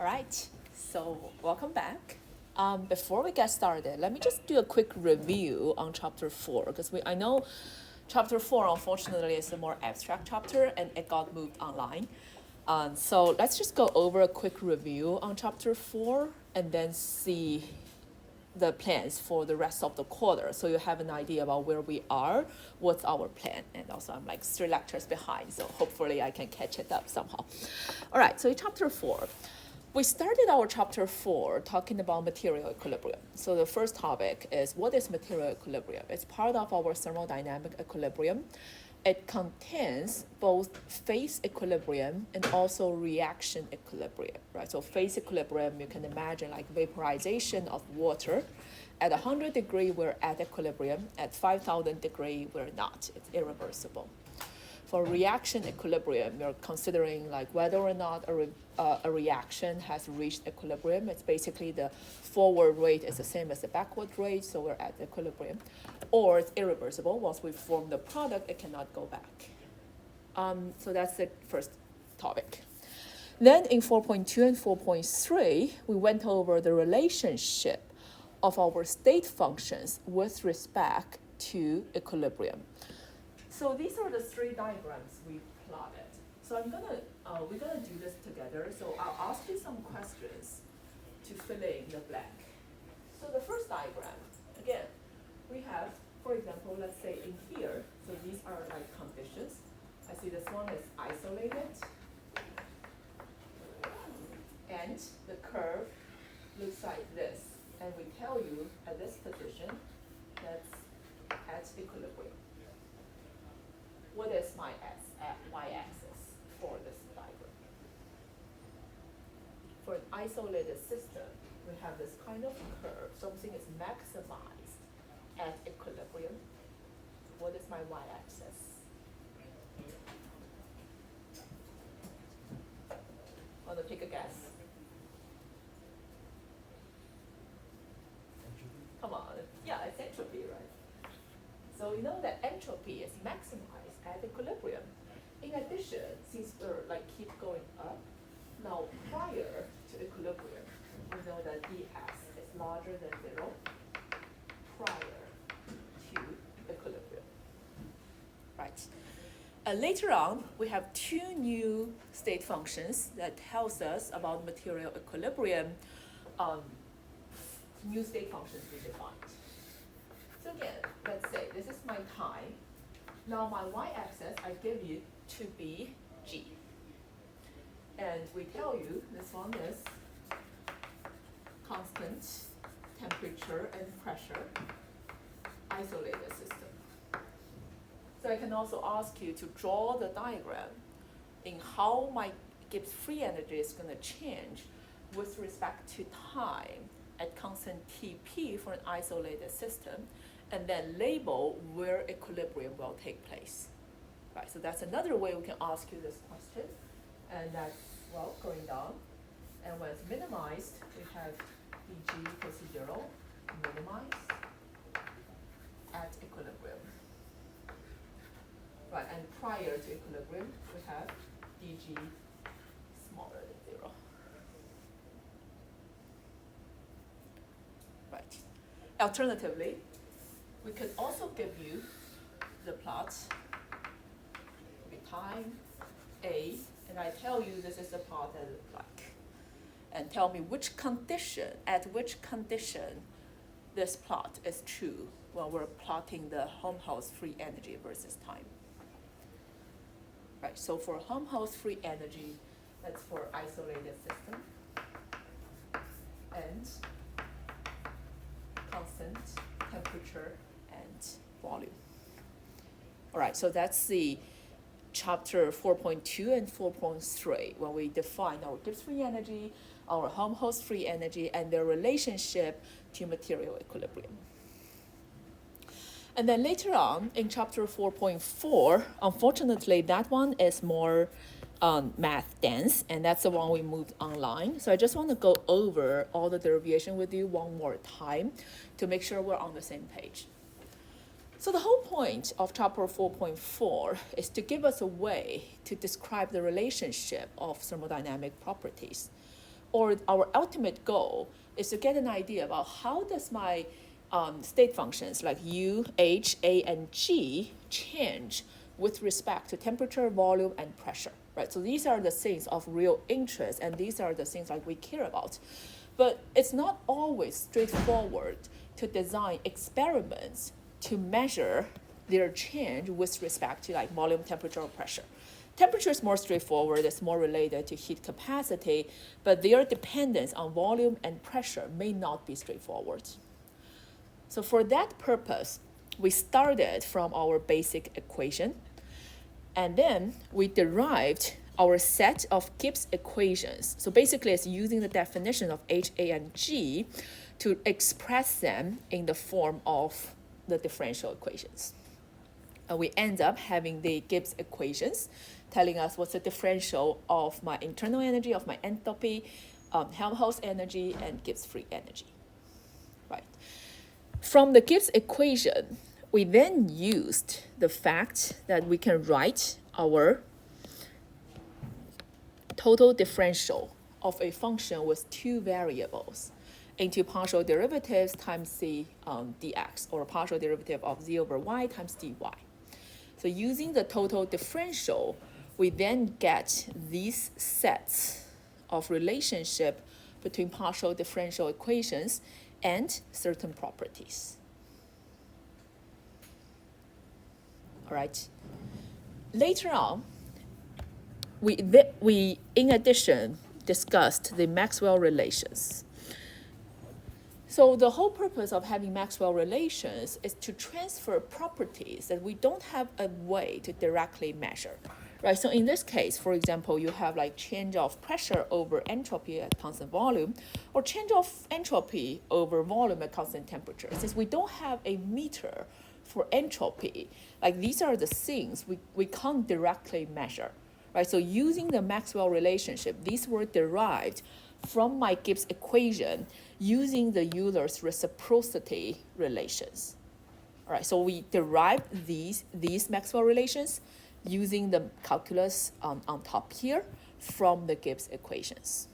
All right, so welcome back. Before we get started, let me just do a quick review on chapter 4 because I know chapter 4 unfortunately is a more abstract chapter and it got moved online. So let's just go over a quick review on chapter 4 and then see the plans for the rest of the quarter, so you have an idea about where we are, what's our plan, and also I'm like 3 lectures behind, so hopefully I can catch it up somehow. All right, so in chapter 4, we started our chapter 4 talking about material equilibrium. So the first topic is, what is material equilibrium? It's part of our thermodynamic equilibrium. It contains both phase equilibrium and also reaction equilibrium, right? So phase equilibrium, you can imagine like vaporization of water. At 100 degrees, we're at equilibrium. At 5,000 degrees, we're not. It's irreversible. For reaction equilibrium, you're considering like whether or not a reaction has reached equilibrium. It's basically the forward rate is the same as the backward rate, so we're at equilibrium. Or it's irreversible. Once we form the product, it cannot go back. So that's the first topic. Then in 4.2 and 4.3, we went over the relationship of our state functions with respect to equilibrium. So these are the 3 diagrams we plotted. So we're gonna do this together. So I'll ask you some questions to fill in the blank. So the first diagram, again, we have, for example, let's say in here, so these are like conditions. I see this one is isolated, and the curve looks like this. And we tell you at this position, that's at equilibrium. What is my y-axis for this diagram? For an isolated system, we have this kind of curve. Something is maximized at equilibrium. What is my y-axis? Want to take a guess? Come on. Yeah, it's entropy, right? So we know that entropy is maximized at equilibrium. In addition, since we're like keep going up, now prior to equilibrium, we know that ES is larger than 0 prior to equilibrium, right? Later on, we have 2 new state functions that tells us about material equilibrium. New state functions we defined. So again, let's say this is my time. Now my y-axis I give you to be g. And we tell you this one is constant temperature and pressure isolated system. So I can also ask you to draw the diagram in how my Gibbs free energy is going to change with respect to time at constant Tp for an isolated system, and then label where equilibrium will take place. Right, so that's another way we can ask you this question, and that's, well, going down. And when it's minimized, we have dg equals to 0, minimized at equilibrium. Right, and prior to equilibrium, we have dg smaller than 0. Right. Alternatively, we could also give you the plot, time A, and I tell you this is the plot that it looks like. And tell me at which condition this plot is true when we're plotting the Helmholtz free energy versus time. Right, so for Helmholtz free energy, that's for isolated system and constant temperature and volume. All right, so that's the chapter 4.2 and 4.3, when we define our Gibbs free energy, our Helmholtz free energy, and their relationship to material equilibrium. And then later on in chapter 4.4, unfortunately, that one is more math dense, and that's the one we moved online. So I just want to go over all the derivation with you one more time to make sure we're on the same page. So the whole point of chapter 4.4 is to give us a way to describe the relationship of thermodynamic properties or our ultimate goal is to get an idea about how does my state functions like U, H, A, and G change with respect to temperature, volume, and pressure, right? So these are the things of real interest, and these are the things like we care about. But it's not always straightforward to design experiments to measure their change with respect to like volume, temperature, or pressure. Temperature is more straightforward, it's more related to heat capacity, but their dependence on volume and pressure may not be straightforward. So for that purpose, we started from our basic equation, and then we derived our set of Gibbs equations. So basically it's using the definition of H, A, and G to express them in the form of the differential equations. And we end up having the Gibbs equations telling us what's the differential of my internal energy, of my enthalpy, Helmholtz energy, and Gibbs free energy, right? From the Gibbs equation, we then used the fact that we can write our total differential of a function with two variables into partial derivatives times c dx, or partial derivative of z over y times dy. So using the total differential, we then get these sets of relationship between partial differential equations and certain properties. All right. Later on, we in addition discussed the Maxwell relations. So the whole purpose of having Maxwell relations is to transfer properties that we don't have a way to directly measure, right? So in this case, for example, you have like change of pressure over entropy at constant volume, or change of entropy over volume at constant temperature. Since we don't have a meter for entropy, like these are the things we can't directly measure, right? So using the Maxwell relationship, these were derived from my Gibbs equation using the Euler's reciprocity relations. All right, so we derived these Maxwell relations using the calculus on top here from the Gibbs equations.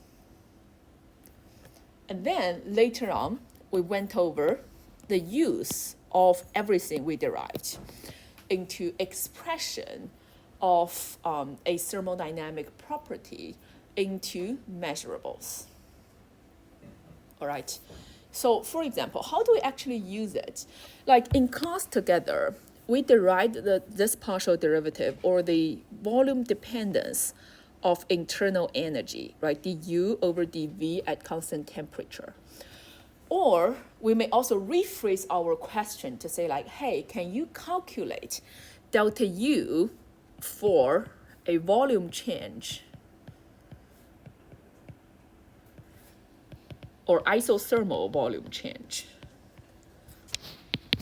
And then later on, we went over the use of everything we derived into expression of a thermodynamic property into measurables. All right. So for example, how do we actually use it? Like in class together, we derived this partial derivative or the volume dependence of internal energy, right? du over dv at constant temperature. Or we may also rephrase our question to say like, hey, can you calculate delta U for a volume change or isothermal volume change?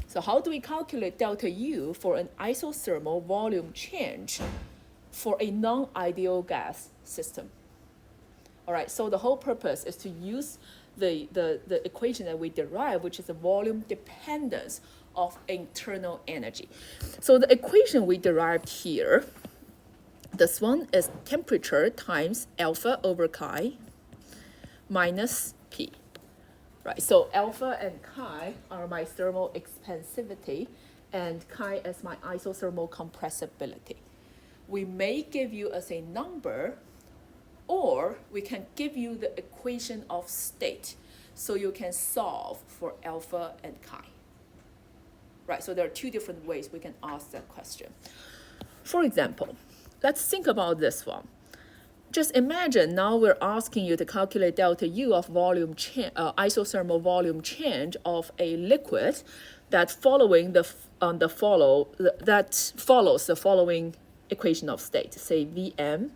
So how do we calculate delta U for an isothermal volume change for a non-ideal gas system? All right, so the whole purpose is to use the equation that we derive, which is the volume dependence of internal energy. So the equation we derived here, this one is temperature times alpha over chi minus P. Right, so alpha and chi are my thermal expansivity, and chi is my isothermal compressibility. We may give you as a number, or we can give you the equation of state, so you can solve for alpha and chi. Right, so there are two different ways we can ask that question. For example, let's think about this one. Just imagine now we're asking you to calculate delta U of volume isothermal volume change of a liquid that follows the following equation of state. Say Vm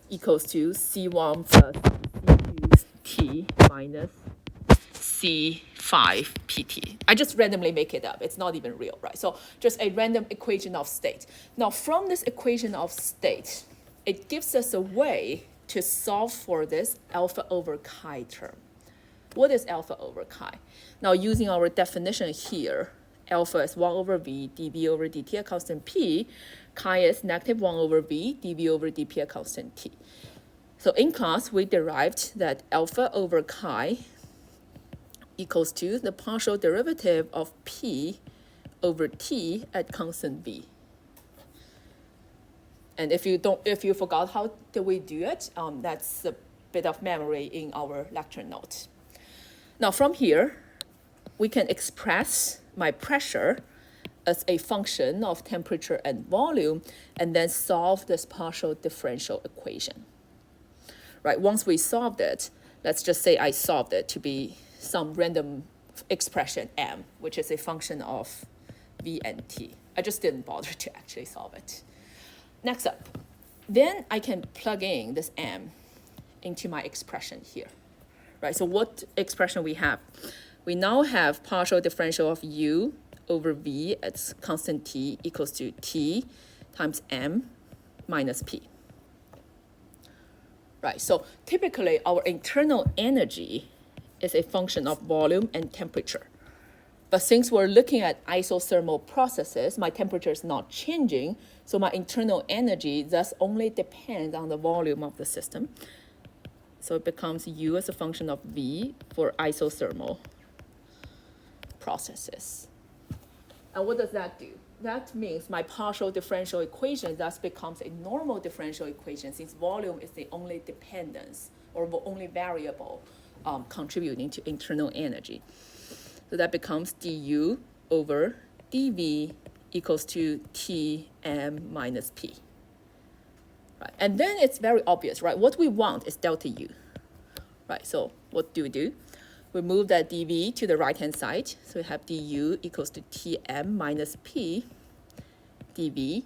equals to C1 plus C2T minus C5 PT. I just randomly make it up. It's not even real, right? So just a random equation of state. Now from this equation of state, it gives us a way to solve for this alpha over chi term. What is alpha over chi? Now using our definition here, alpha is 1 over v dv over dt at constant p, chi is negative 1 over v dv over dp at constant t. So in class, we derived that alpha over chi equals to the partial derivative of P over T at constant V. And if you forgot how did we do it, that's a bit of memory in our lecture notes. Now from here, we can express my pressure as a function of temperature and volume, and then solve this partial differential equation. Right, once we solved it, let's just say I solved it to be some random expression m, which is a function of v and t. I just didn't bother to actually solve it. Next up, then I can plug in this m into my expression here. Right, so what expression we have? We now have partial differential of u over v at constant t equals to t times m minus p. Right, so typically our internal energy is a function of volume and temperature. But since we're looking at isothermal processes, my temperature is not changing, so my internal energy thus only depends on the volume of the system. So it becomes u as a function of v for isothermal processes. And what does that do? That means my partial differential equation thus becomes a normal differential equation, since volume is the only dependence or the only variable contributing to internal energy. So that becomes du over dv equals to Tm minus p. Right. And then it's very obvious, right? What we want is delta u. Right, so what do? We move that dv to the right-hand side. So we have du equals to Tm minus p dv.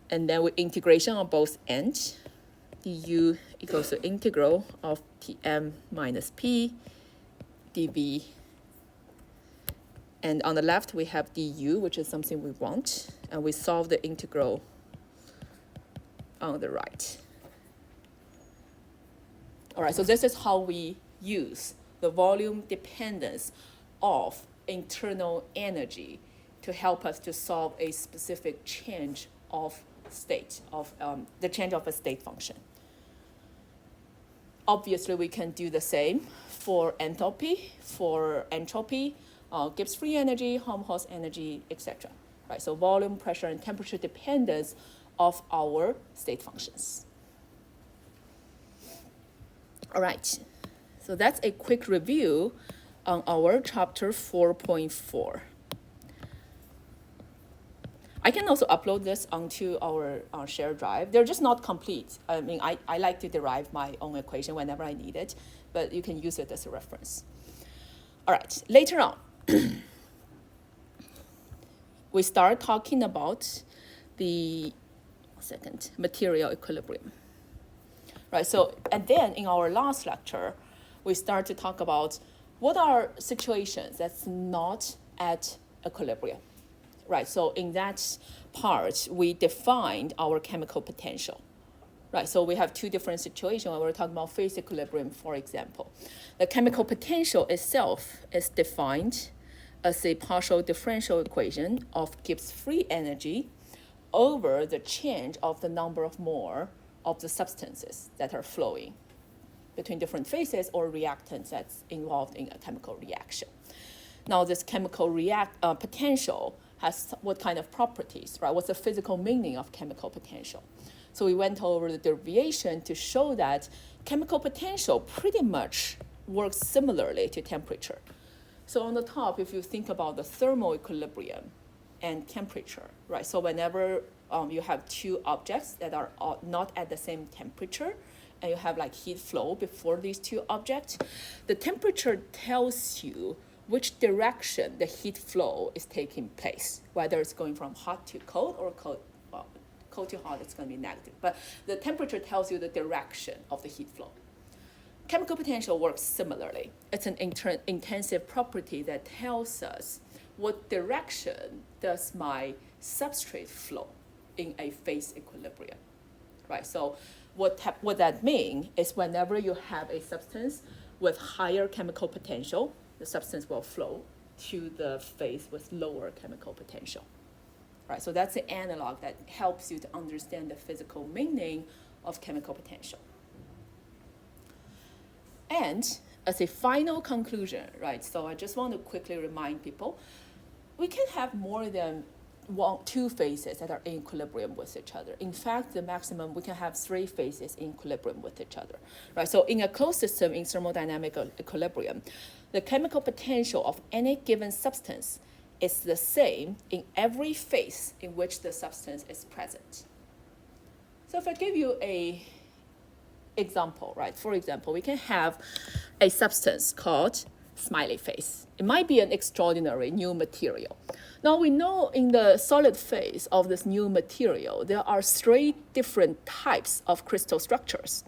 And then with integration on both ends, du equals to integral of Tm minus p dv. And on the left, we have du, which is something we want. And we solve the integral on the right. All right, so this is how we use the volume dependence of internal energy to help us to solve a specific change of state, of the change of a state function. Obviously, we can do the same for enthalpy, for entropy, Gibbs free energy, Helmholtz energy, etc. Right, so volume, pressure, and temperature dependence of our state functions. All right, so that's a quick review on our chapter 4.4. I can also upload this onto our shared drive. They're just not complete. I mean, I like to derive my own equation whenever I need it, but you can use it as a reference. All right, later on, we start talking about the material equilibrium. Right, so, and then in our last lecture, we start to talk about what are situations that's not at equilibrium. Right, so in that part, we defined our chemical potential. Right, so we have two different situations when we're talking about phase equilibrium, for example. The chemical potential itself is defined as a partial differential equation of Gibbs free energy over the change of the number of mole of the substances that are flowing between different phases or reactants that's involved in a chemical reaction. Now, this chemical potential has what kind of properties, right? What's the physical meaning of chemical potential? So we went over the derivation to show that chemical potential pretty much works similarly to temperature. So on the top, if you think about the thermal equilibrium and temperature, right? So whenever you have two objects that are not at the same temperature, and you have like heat flow before these two objects, the temperature tells you which direction the heat flow is taking place, whether it's going from hot to cold or cold to hot, it's going to be negative. But the temperature tells you the direction of the heat flow. Chemical potential works similarly. It's an intensive property that tells us what direction does my substrate flow in a phase equilibrium, right? So what that means is whenever you have a substance with higher chemical potential, the substance will flow to the phase with lower chemical potential, right? So that's the analog that helps you to understand the physical meaning of chemical potential. And as a final conclusion, right, so I just want to quickly remind people, we can have more than two phases that are in equilibrium with each other. In fact, the maximum, we can have three phases in equilibrium with each other, right? So in a closed system, in thermodynamic equilibrium, the chemical potential of any given substance is the same in every phase in which the substance is present. So if I give you a example, right? For example, we can have a substance called smiley face. It might be an extraordinary new material. Now we know in the solid phase of this new material, there are three different types of crystal structures,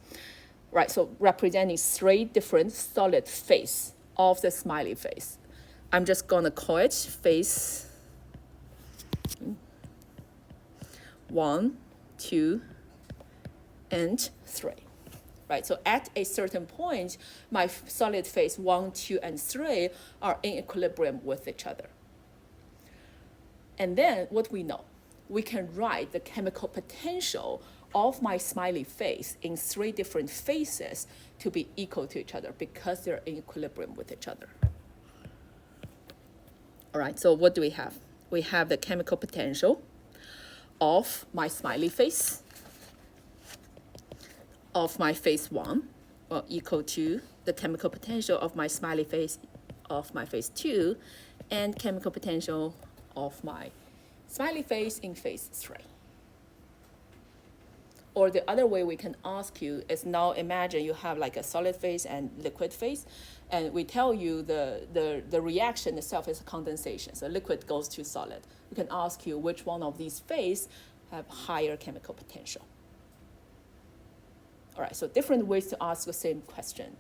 right? So representing three different solid phase of the smiley face. I'm just gonna call it phase 1, 2, and 3. Right, so at a certain point, my solid phase 1, 2, and 3 are in equilibrium with each other. And then what we know, we can write the chemical potential of my smiley face in three different phases to be equal to each other because they're in equilibrium with each other. All right, so what do we have? We have the chemical potential of my smiley face of my phase 1, or equal to the chemical potential of my smiley face of my phase 2, and chemical potential of my smiley face in phase 3. Or the other way we can ask you is, now imagine you have like a solid phase and liquid phase, and we tell you the reaction itself is condensation. So liquid goes to solid. We can ask you which one of these phases have higher chemical potential. All right, so different ways to ask the same question.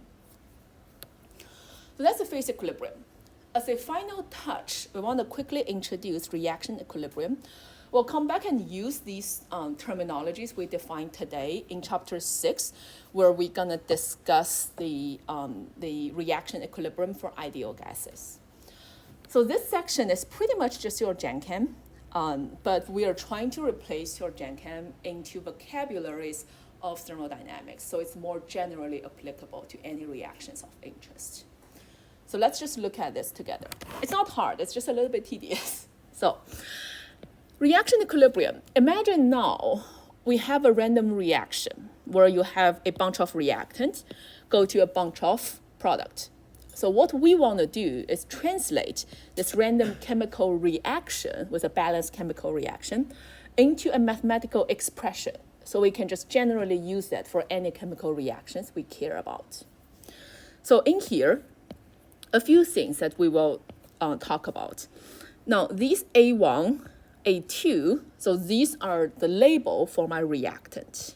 So that's the phase equilibrium. As a final touch, we want to quickly introduce reaction equilibrium. We'll come back and use these terminologies we defined today in chapter 6, where we're going to discuss the reaction equilibrium for ideal gases. So this section is pretty much just your Gen Chem, but we are trying to replace your Gen Chem into vocabularies of thermodynamics, so it's more generally applicable to any reactions of interest. So let's just look at this together. It's not hard, it's just a little bit tedious. So, reaction equilibrium. Imagine now we have a random reaction where you have a bunch of reactants go to a bunch of product. So what we want to do is translate this random chemical reaction with a balanced chemical reaction into a mathematical expression. So we can just generally use that for any chemical reactions we care about. So in here, a few things that we will talk about. Now, these A1, A2, so these are the label for my reactant.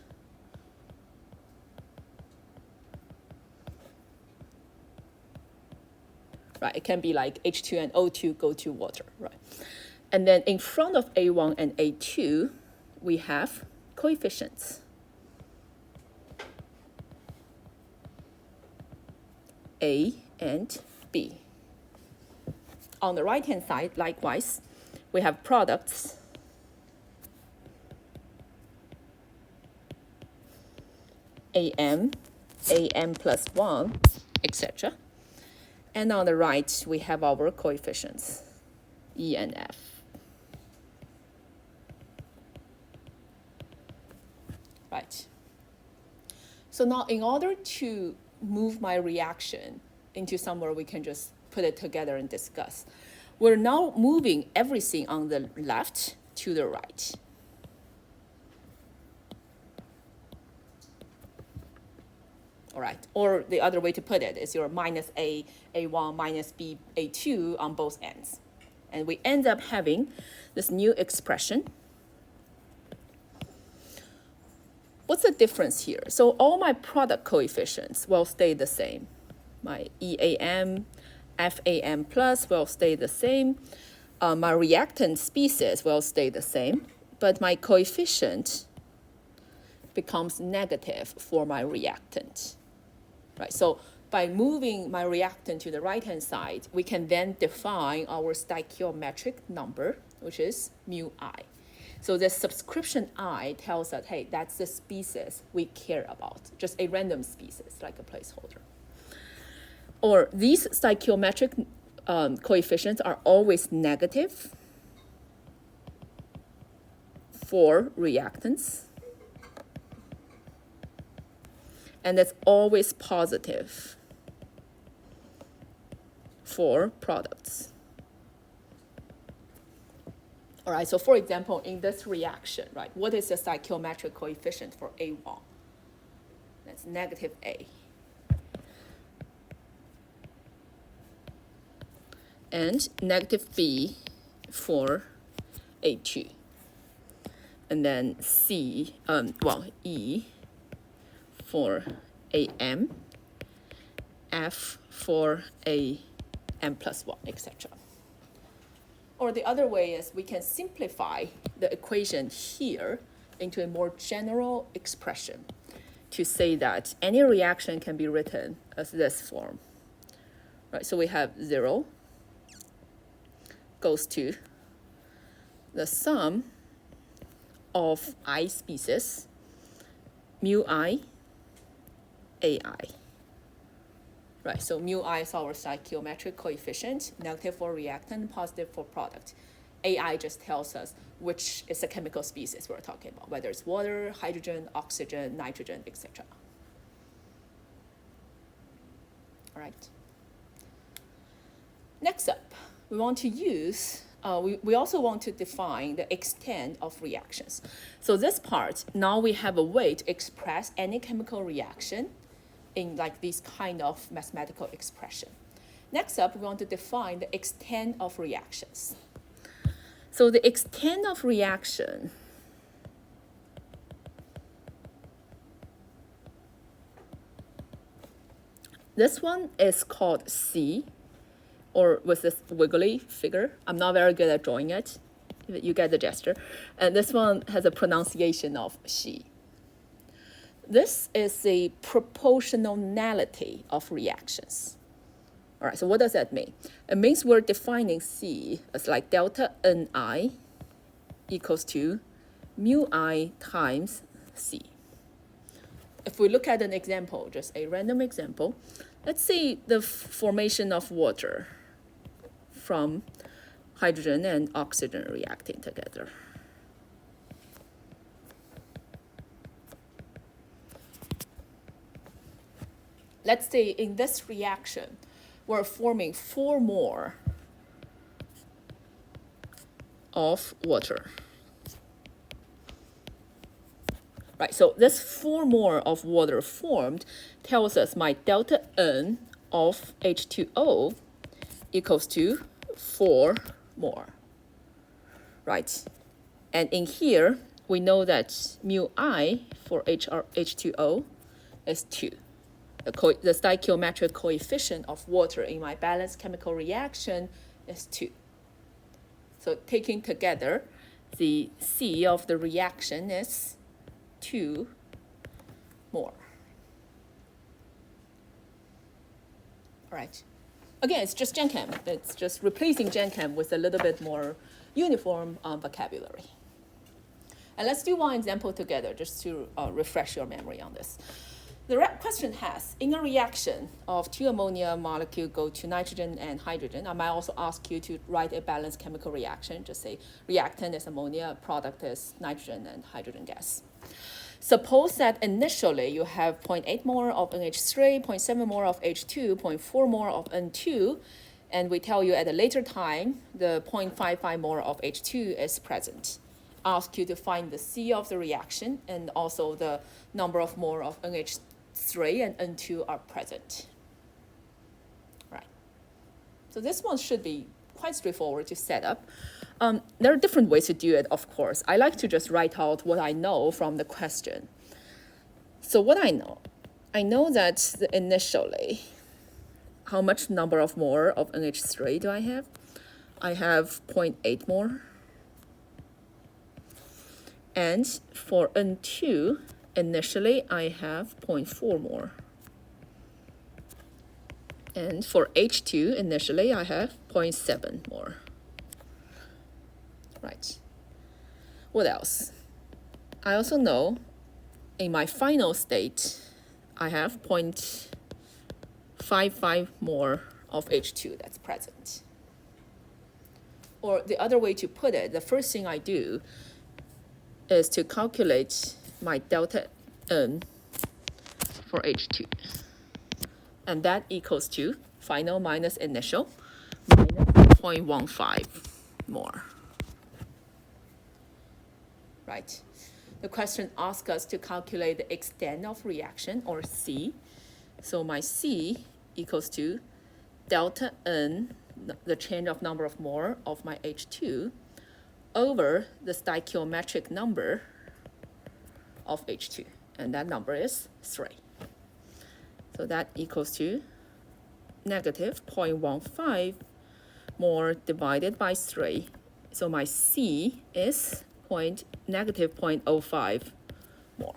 Right, it can be like H2 and O2 go to water, right? And then in front of A1 and A2, we have coefficients. A and B. On the right-hand side, likewise, we have products. AM, AM plus 1, etc. And on the right, we have our coefficients, E and F. Right. So now in order to move my reaction into somewhere we can just put it together and discuss, we're now moving everything on the left to the right. All right, or the other way to put it is your minus A, A1, minus B, A2 on both ends. And we end up having this new expression. What's the difference here? So all my product coefficients will stay the same. My EAM, FAM plus will stay the same. My reactant species will stay the same, but my coefficient becomes negative for my reactant. Right, so by moving my reactant to the right-hand side, we can then define our stoichiometric number, which is mu I. So the subscription I tells us, hey, that's the species we care about, just a random species, like a placeholder. or these stoichiometric coefficients are always negative for reactants, and it's always positive for products. All right, so for example, in this reaction, right, what is the stoichiometric coefficient for A1? That's negative A. And negative B for A2. And then E for AM, F for AM plus 1, etc. Or the other way is we can simplify the equation here into a more general expression to say that any reaction can be written as this form. Right, so we have 0 goes to the sum of I species, mu I, AI. Right, so mu I is our stoichiometric coefficient, negative for reactant, positive for product. AI just tells us which is the chemical species we're talking about, whether it's water, hydrogen, oxygen, nitrogen, etc. All right. Next up, we want to use, we also want to define the extent of reactions. So this part, now we have a way to express any chemical reaction in like this kind of mathematical expression. Next up, we want to define the extent of reactions. So the extent of reaction this one is called C, or with this wiggly figure. I'm not very good at drawing it. You get the gesture. And this one has a pronunciation of she. This is the proportionality of reactions. All right, so what does that mean? It means we're defining C as like delta Ni equals to mu I times C. If we look at an example, just a random example, let's see the formation of water from hydrogen and oxygen reacting together. Let's say in this reaction, we're forming 4 more of water. Right, so this 4 more of water formed tells us my delta N of H2O equals to 4 more, right? And in here, we know that mu I for H2O is 2. The stoichiometric coefficient of water in my balanced chemical reaction is 2. So taking together, the C of the reaction is 2 more. All right. Again, it's just GenChem. It's just replacing GenChem with a little bit more uniform vocabulary. And let's do one example together just to refresh your memory on this. The question has, in a reaction of 2 ammonia molecule go to nitrogen and hydrogen, I might also ask you to write a balanced chemical reaction. Just say reactant is ammonia, product is nitrogen and hydrogen gas. Suppose that initially you have 0.8 more of NH3, 0.7 more of H2, 0.4 more of N2, and we tell you at a later time the 0.55 more of H2 is present. Ask you to find the C of the reaction and also the number of more of NH3 and N2 are present. Right. So this one should be quite straightforward to set up. There are different ways to do it, of course. I like to just write out what I know from the question. So what I know that initially, how much number of more of NH3 do I have? I have 0.8 more. And for N2, initially I have 0.4 more. And for H2, initially I have 0.7 more. Right. What else? I also know in my final state, I have 0.5 0.55 more of H2 that's present. Or the other way to put it, the first thing I do is to calculate my delta N for H2. And that equals to final minus initial minus 0.15 more. Right. The question asks us to calculate the extent of reaction, or C. So my C equals to delta N, the change of number of mole of my H2, over the stoichiometric number of H2. And that number is 3. So that equals to negative 0.15 more divided by 3. So my C is negative 0.05 more.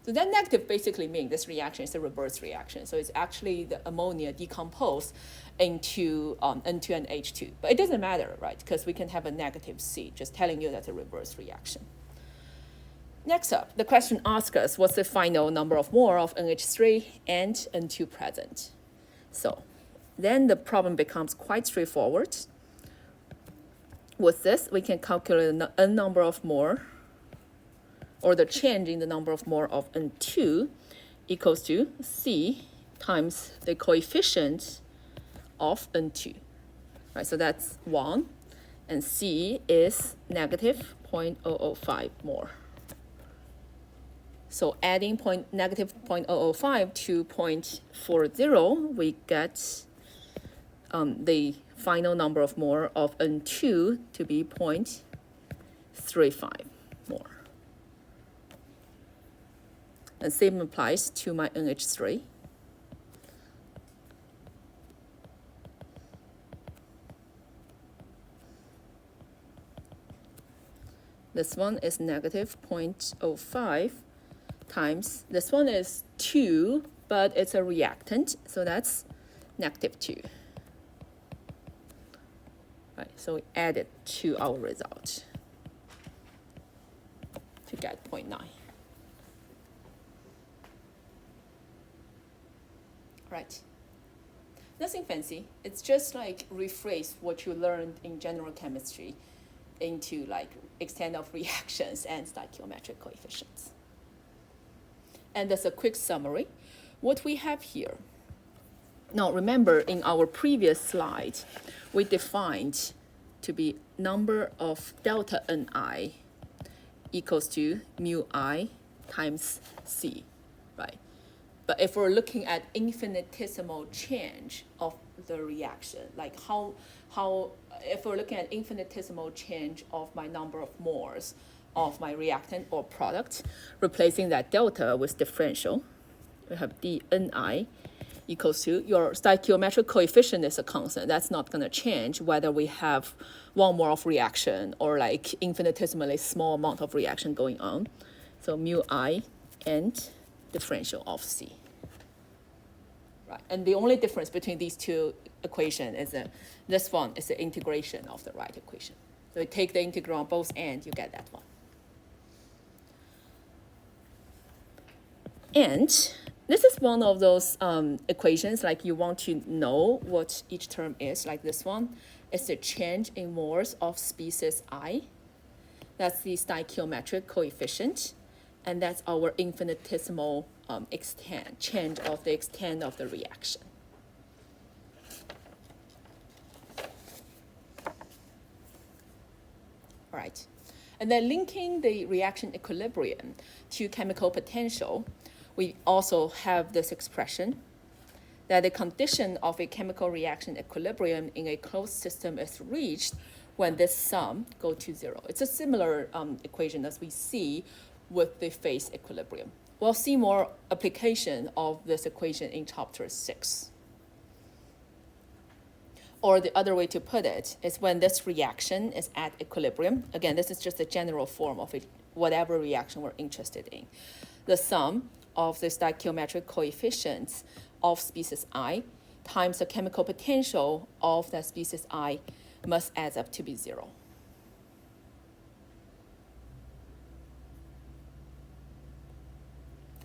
So that negative basically means this reaction is a reverse reaction. So it's actually the ammonia decomposed into N2 and H2. But it doesn't matter, right? Because we can have a negative C, just telling you that's a reverse reaction. Next up, the question asks us what's the final number of mole of NH3 and N2 present. So then the problem becomes quite straightforward. With this, we can calculate the N number of mole, or the change in the number of mole of N2 equals to C times the coefficient of N2. Right, so that's 1, and C is negative 0.005 more. So adding negative 0.005 to 0.40, we get the final number of mole of N2 to be 0.35 more. And same applies to my NH3. This one is negative 0.05 times, this one is 2, but it's a reactant, so that's negative 2. Right, so we add it to our result to get 0.9. Right. Nothing fancy. It's just like rephrase what you learned in general chemistry into like extent of reactions and stoichiometric coefficients. And as a quick summary, what we have here. Now remember, in our previous slide, we defined to be number of delta Ni equals to mu I times C, right? But if we're looking at infinitesimal change of the reaction, like if we're looking at infinitesimal change of my number of moles of my reactant or product, replacing that delta with differential, we have dNi equals to, your stoichiometric coefficient is a constant. That's not going to change whether we have 1 mole of reaction or like infinitesimally small amount of reaction going on. So mu I and differential of C. Right, and the only difference between these two equations is that this one is the integration of the right equation. So you take the integral on both ends, you get that one. And this is one of those equations, like you want to know what each term is, like this one. It's the change in moles of species I. That's the stoichiometric coefficient. And that's our infinitesimal extent, change of the extent of the reaction. All right. And then linking the reaction equilibrium to chemical potential, we also have this expression that the condition of a chemical reaction equilibrium in a closed system is reached when this sum goes to 0. It's a similar equation as we see with the phase equilibrium. We'll see more application of this equation in chapter 6. Or the other way to put it is when this reaction is at equilibrium. Again, this is just a general form of whatever reaction we're interested in. The sum of the stoichiometric coefficients of species I times the chemical potential of that species I must add up to be 0.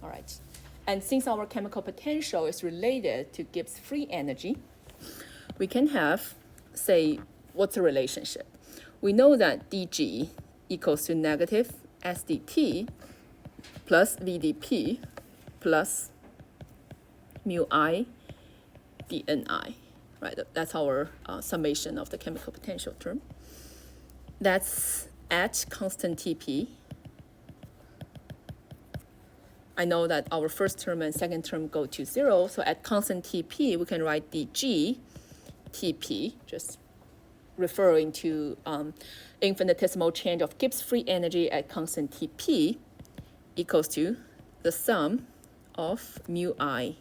All right. And since our chemical potential is related to Gibbs free energy, we can have, say, what's the relationship? We know that dG equals to negative SdT plus VdP plus mu I dNi, right? That's our summation of the chemical potential term. That's at constant Tp. I know that our first term and second term go to 0, so at constant Tp, we can write dG Tp, just referring to infinitesimal change of Gibbs free energy at constant Tp equals to the sum of mu I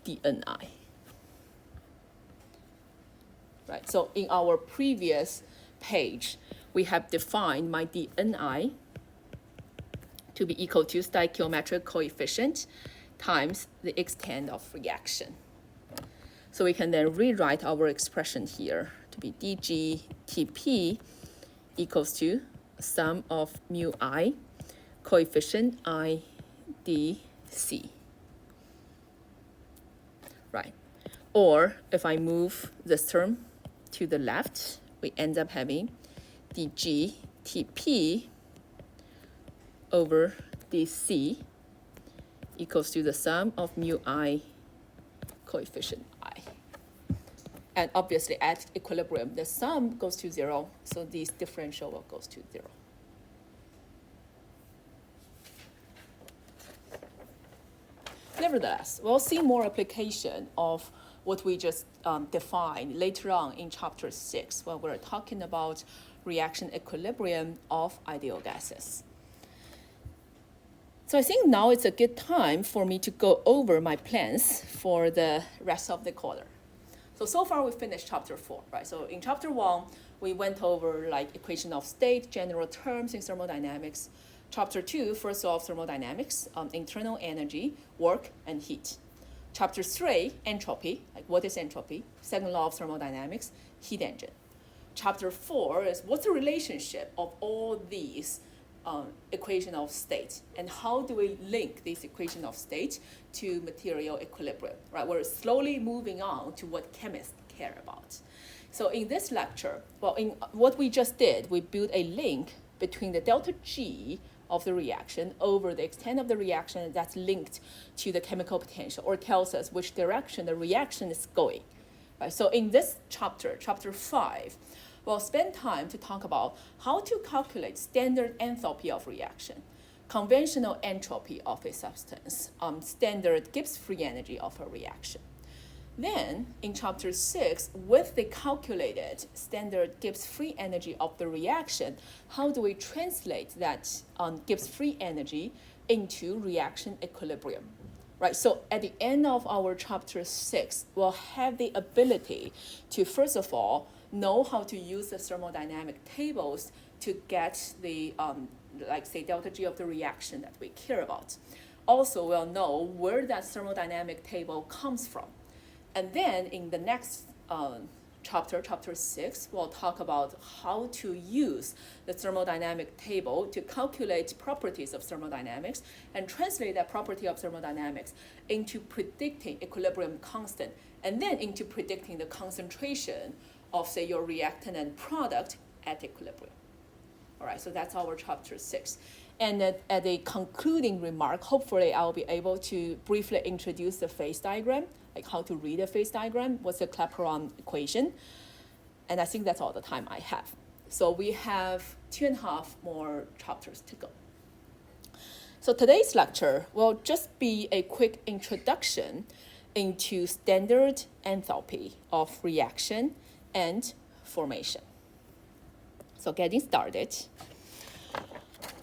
dNi. Right, so in our previous page, we have defined my dNi to be equal to stoichiometric coefficient times the extent of reaction. So we can then rewrite our expression here to be dG Tp equals to sum of mu I coefficient I dC. Right. Or if I move this term to the left, we end up having dG Tp over dC equals to the sum of mu I coefficient I. And obviously at equilibrium, the sum goes to 0, so this differential goes to 0. Nevertheless, we'll see more application of what we just defined later on in chapter 6 when we're talking about reaction equilibrium of ideal gases. So I think now it's a good time for me to go over my plans for the rest of the quarter. So far we finished chapter 4, right? So in chapter 1, we went over like equation of state, general terms in thermodynamics. Chapter 2, first law of thermodynamics, internal energy, work, and heat. Chapter 3, entropy, like what is entropy? Second law of thermodynamics, heat engine. Chapter 4 is what's the relationship of all these equation of state, and how do we link this equation of state to material equilibrium, right? We're slowly moving on to what chemists care about. So in this lecture, well, in what we just did, we built a link between the delta G of the reaction over the extent of the reaction that's linked to the chemical potential, or tells us which direction the reaction is going. Right? So in this chapter, chapter 5, we'll spend time to talk about how to calculate standard enthalpy of reaction, conventional entropy of a substance, standard Gibbs free energy of a reaction. Then, in chapter 6, with the calculated standard Gibbs free energy of the reaction, how do we translate that Gibbs free energy into reaction equilibrium? Right, so at the end of our chapter 6, we'll have the ability to, first of all, know how to use the thermodynamic tables to get the, like say, delta G of the reaction that we care about. Also, we'll know where that thermodynamic table comes from. And then in the next chapter, chapter 6, we'll talk about how to use the thermodynamic table to calculate properties of thermodynamics and translate that property of thermodynamics into predicting equilibrium constant, and then into predicting the concentration of, say, your reactant and product at equilibrium. All right, so that's our chapter 6. And at a concluding remark, hopefully I'll be able to briefly introduce the phase diagram, like how to read a phase diagram, what's the Clapeyron equation. And I think that's all the time I have. So we have 2.5 more chapters to go. So today's lecture will just be a quick introduction into standard enthalpy of reaction and formation. So getting started.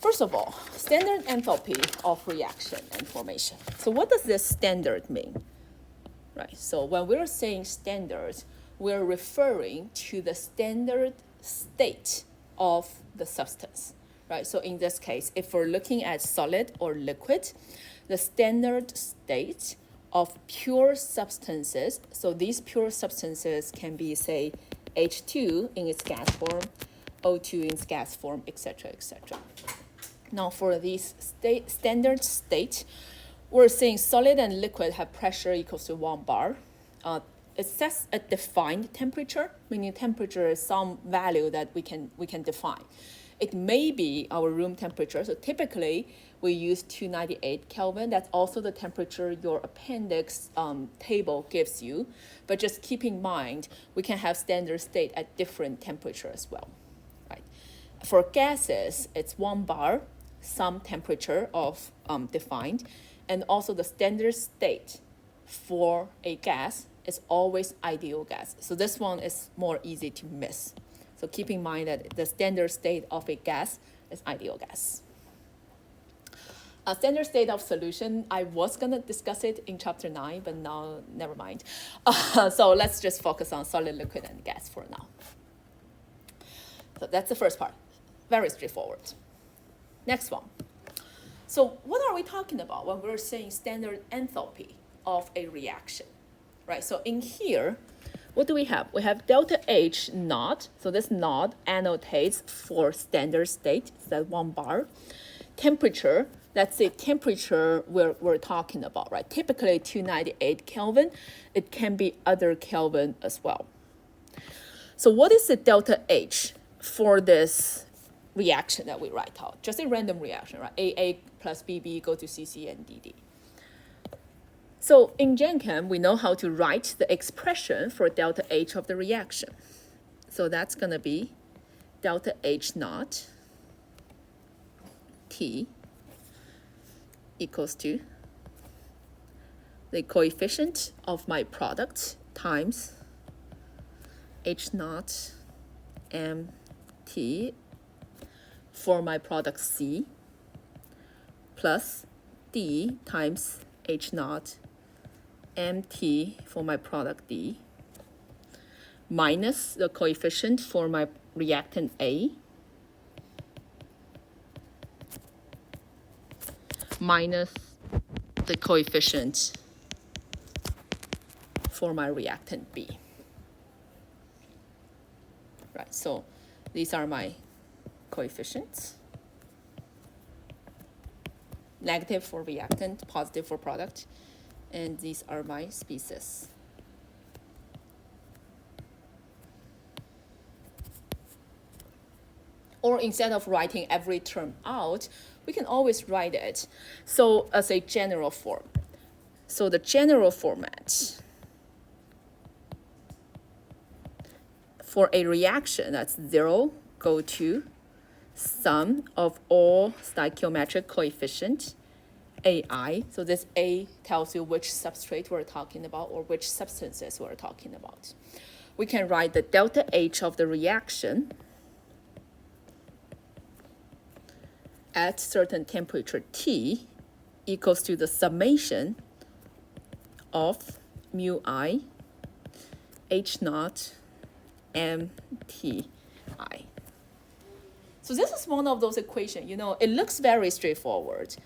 First of all, standard enthalpy of reaction and formation. So what does this standard mean? Right, so when we're saying standard, we're referring to the standard state of the substance, right? So in this case, if we're looking at solid or liquid, the standard state of pure substances, so these pure substances can be, say, H2 in its gas form, O2 in its gas form, etc., etc. Now for this standard state, we're saying solid and liquid have pressure equals to 1 bar. It sets a defined temperature, meaning temperature is some value that we can define. It may be our room temperature. So typically we use 298 Kelvin. That's also the temperature your appendix table gives you. But just keep in mind, we can have standard state at different temperature as well, right? For gases, it's 1 bar, some temperature of defined, and also the standard state for a gas is always ideal gas. So this one is more easy to miss. So keep in mind that the standard state of a gas is ideal gas. A standard state of solution, I was gonna discuss it in chapter 9, but now never mind. So let's just focus on solid, liquid, and gas for now. So that's the first part, very straightforward. Next one. So what are we talking about when we're saying standard enthalpy of a reaction, right? So in here, what do we have? We have delta H naught. So this naught annotates for standard state, it's that 1 bar. Temperature, that's the temperature we're talking about, right? Typically 298 Kelvin. It can be other Kelvin as well. So what is the delta H for this reaction that we write out? Just a random reaction, right? AA plus BB equal to CC and DD. So in GenChem, we know how to write the expression for delta H of the reaction. So that's going to be delta H naught T equals to the coefficient of my product times H naught MT for my product C plus D times H naught MT for my product D minus the coefficient for my reactant A minus the coefficient for my reactant B. Right, so these are my coefficients. Negative for reactant, positive for product. And these are my species. Or instead of writing every term out, we can always write it so as a general form. So the general format for a reaction, that's 0 go to sum of all stoichiometric coefficient AI. So this A tells you which substrate we're talking about or which substances we're talking about. We can write the delta H of the reaction at certain temperature T equals to the summation of mu I H naught MTI. So this is one of those equations, it looks very straightforward,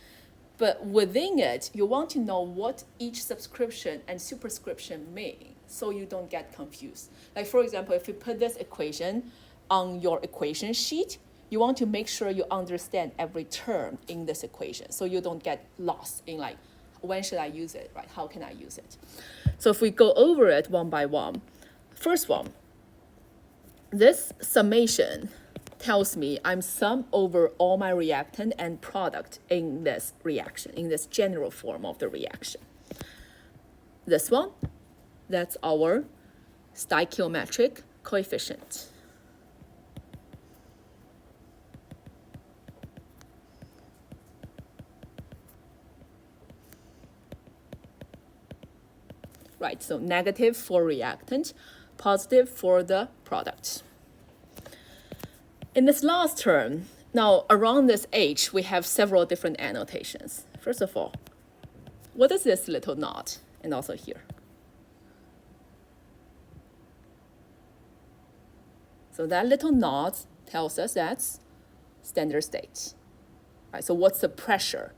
but within it, you want to know what each subscription and superscription mean so you don't get confused. Like for example, if you put this equation on your equation sheet, you want to make sure you understand every term in this equation so you don't get lost in like, when should I use it, right? How can I use it? So if we go over it one by one, first one, this summation tells me I'm sum over all my reactant and product in this reaction, in this general form of the reaction. This one, that's our stoichiometric coefficient. Right, so negative for reactant, positive for the product. In this last term, now around this H, we have several different annotations. First of all, what is this little knot? And also here. So that little knot tells us that's standard state. Right, so what's the pressure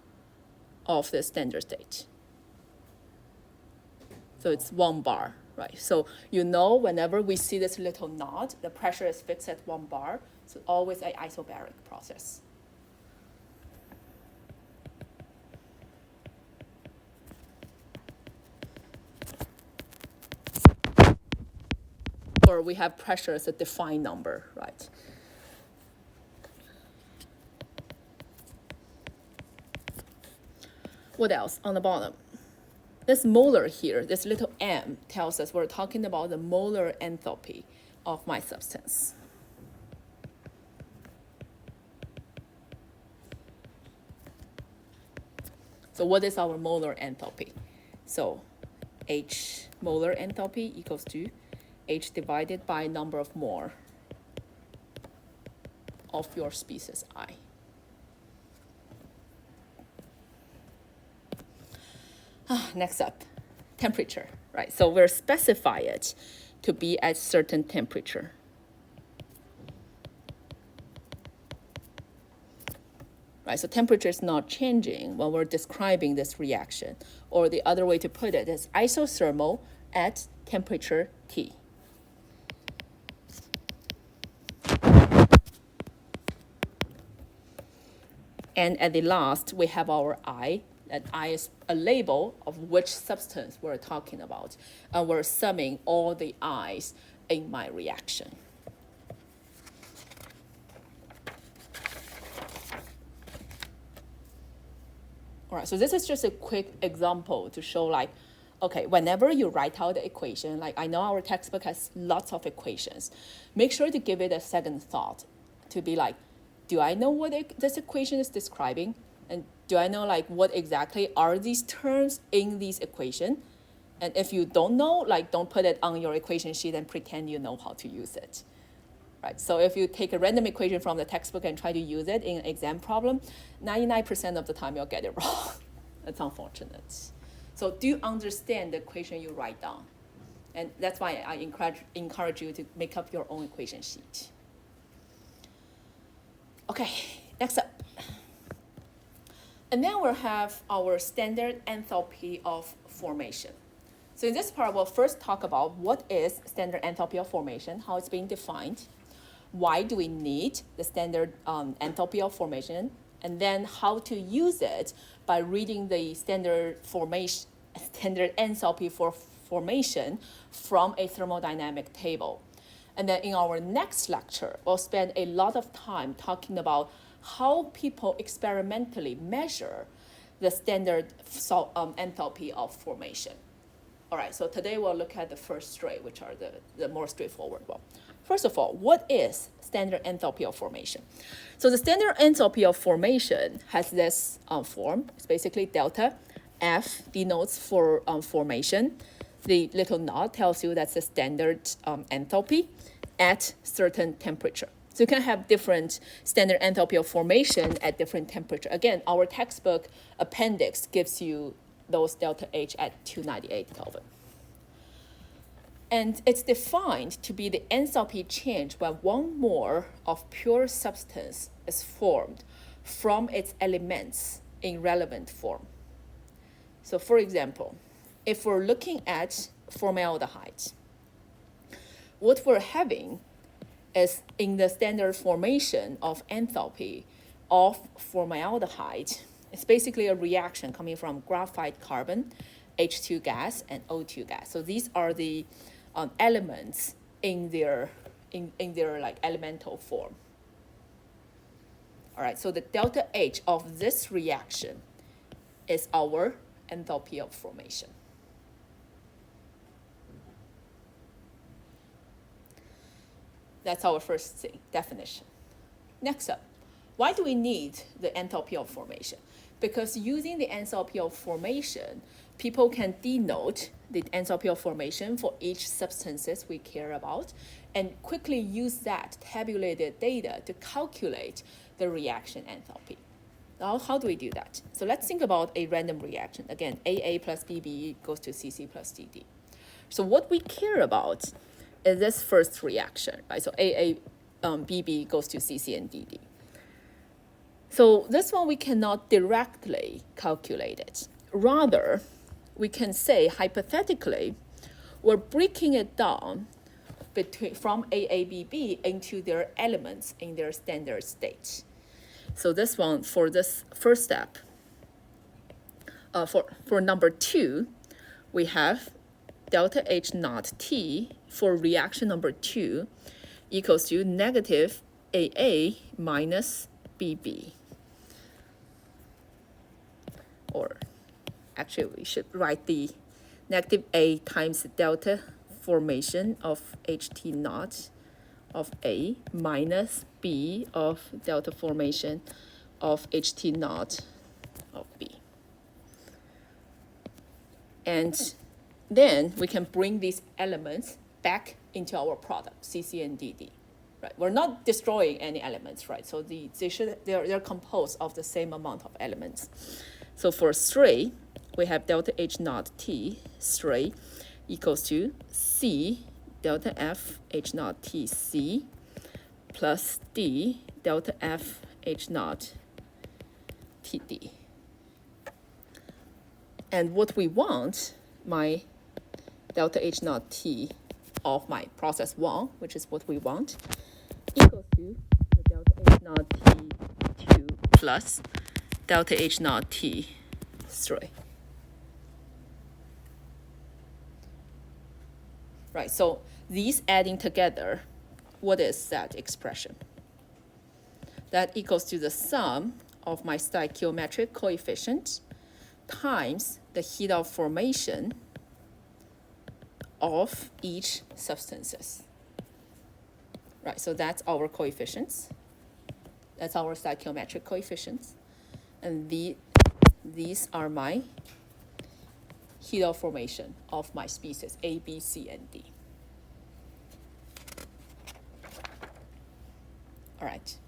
of the standard state? So it's 1 bar, right? So whenever we see this little knot, the pressure is fixed at 1 bar. So always an isobaric process. or we have pressure as a defined number, right? What else on the bottom? This molar here, this little m, tells us we're talking about the molar enthalpy of my substance. So what is our molar enthalpy? So H molar enthalpy equals to H divided by number of mole of your species I. Next up, temperature, right? So we'll specify it to be at certain temperature. Right, so temperature is not changing when we're describing this reaction. Or the other way to put it is isothermal at temperature T. And at the last, we have our I. That I is a label of which substance we're talking about. And we're summing all the I's in my reaction. All right, so this is just a quick example to show like, okay, whenever you write out the equation, like I know our textbook has lots of equations, make sure to give it a second thought to be like, do I know what this equation is describing? And do I know like what exactly are these terms in this equation? And if you don't know, like don't put it on your equation sheet and pretend you know how to use it. Right? So if you take a random equation from the textbook and try to use it in an exam problem, 99% of the time you'll get it wrong. That's unfortunate. So do you understand the equation you write down? And that's why I encourage you to make up your own equation sheet. Okay, next up. And then we'll have our standard enthalpy of formation. So in this part, we'll first talk about what is standard enthalpy of formation, how it's being defined, why do we need the standard enthalpy of formation, and then how to use it by reading the standard enthalpy for formation from a thermodynamic table. And then in our next lecture, we'll spend a lot of time talking about how people experimentally measure the standard enthalpy of formation. All right, so today we'll look at the first three, which are the more straightforward one. First of all, what is standard enthalpy of formation? So the standard enthalpy of formation has this form. It's basically delta. F denotes for formation. The little knot tells you that's the standard enthalpy at certain temperature. So you can have different standard enthalpy of formation at different temperature. Again, our textbook appendix gives you those delta H at 298 Kelvin. And it's defined to be the enthalpy change when 1 mole of pure substance is formed from its elements in relevant form. So for example, if we're looking at formaldehyde, what we're having is in the standard formation of enthalpy of formaldehyde, it's basically a reaction coming from graphite carbon, H2 gas, and O2 gas. So these are the elements in their like elemental form. All right, so the delta H of this reaction is our enthalpy of formation. That's our first thing, definition. Next up, why do we need the enthalpy of formation? Because using the enthalpy of formation, people can denote the enthalpy of formation for each substances we care about and quickly use that tabulated data to calculate the reaction enthalpy. Now, how do we do that? So let's think about a random reaction. Again, AA plus BB goes to CC plus DD. So what we care about is this first reaction, right? So AA, BB goes to CC and DD. So this one we cannot directly calculate it. Rather, we can say hypothetically, we're breaking it down from AABB into their elements in their standard state. So this one, for this first step, for number 2, we have delta H naught T for reaction number 2 equals to negative AA minus BB. Or actually, we should write the negative A times delta formation of HT naught of A minus B of delta formation of HT naught of B. And then we can bring these elements back into our product, CC and DD. Right? We're not destroying any elements, right? So they're composed of the same amount of elements. So for 3, we have delta H naught T, 3, equals to C delta F H naught T C plus D delta F H naught T D. And what we want, my delta H naught T of my process 1, which is what we want, equals to the delta H naught T 2 plus delta H naught T 3. Right, so these adding together, what is that expression? That equals to the sum of my stoichiometric coefficient times the heat of formation of each substances. Right, so that's our coefficients. That's our stoichiometric coefficients. And these are my heat of formation of my species A, B, C, and D. All right.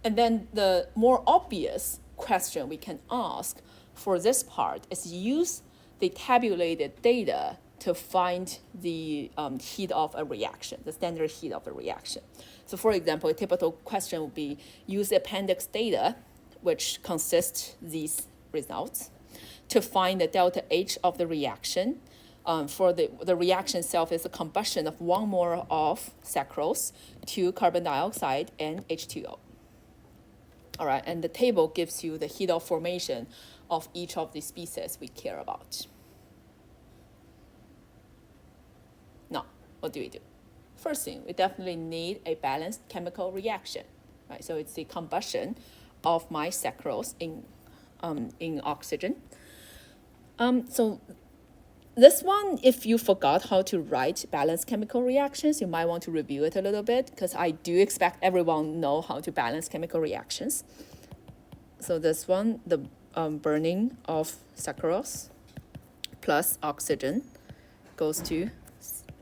And then the more obvious question we can ask for this part is use the tabulated data to find the heat of a reaction, the standard heat of a reaction. So for example, a typical question would be use appendix data, which consists these results, to find the delta H of the reaction. For the reaction itself is a combustion of 1 mole of sucrose, 2 carbon dioxide, and H2O. All right, and the table gives you the heat of formation of each of the species we care about. Now, what do we do? First thing, we definitely need a balanced chemical reaction, right? So it's the combustion of my sucrose in oxygen. So this one, if you forgot how to write balanced chemical reactions, you might want to review it a little bit, because I do expect everyone know how to balance chemical reactions. So this one, the burning of sucrose plus oxygen goes to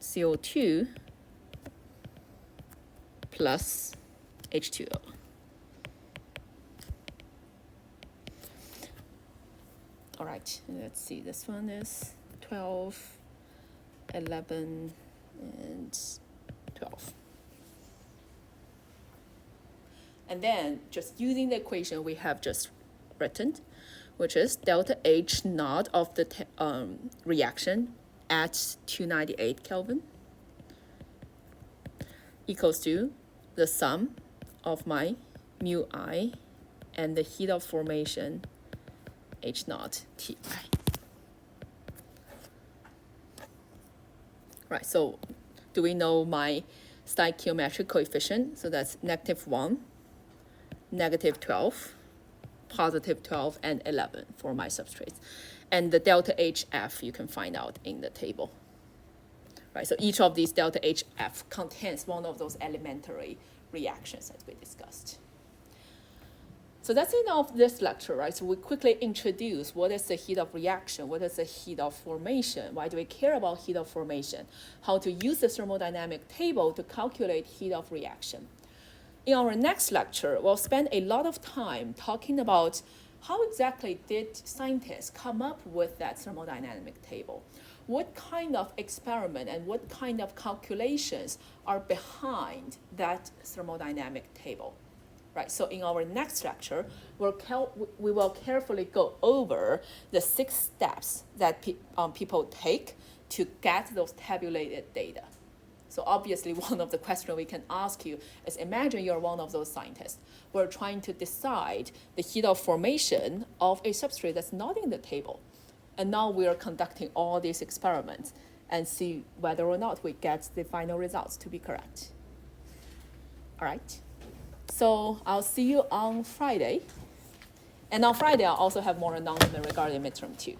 CO2 plus H2O. All right, let's see, this one is 12, 11, and 12. And then just using the equation we have just written, which is delta H naught of the reaction at 298 Kelvin equals to the sum of my mu I and the heat of formation H naught Ti. Right, so do we know my stoichiometric coefficient? So that's -1, -12, +12, and 11 for my substrates. And the delta HF you can find out in the table. Right, so each of these delta HF contains one of those elementary reactions that we discussed. So that's the end of this lecture, right? So we quickly introduce what is the heat of reaction, what is the heat of formation, why do we care about heat of formation, how to use the thermodynamic table to calculate heat of reaction. In our next lecture, we'll spend a lot of time talking about how exactly did scientists come up with that thermodynamic table? What kind of experiment and what kind of calculations are behind that thermodynamic table? Right, so in our next lecture, we will carefully go over the 6 steps that people take to get those tabulated data. So obviously, one of the questions we can ask you is, imagine you're one of those scientists. We're trying to decide the heat of formation of a substrate that's not in the table. And now we are conducting all these experiments and see whether or not we get the final results to be correct. All right. So I'll see you on Friday. And on Friday, I'll also have more announcement regarding midterm 2.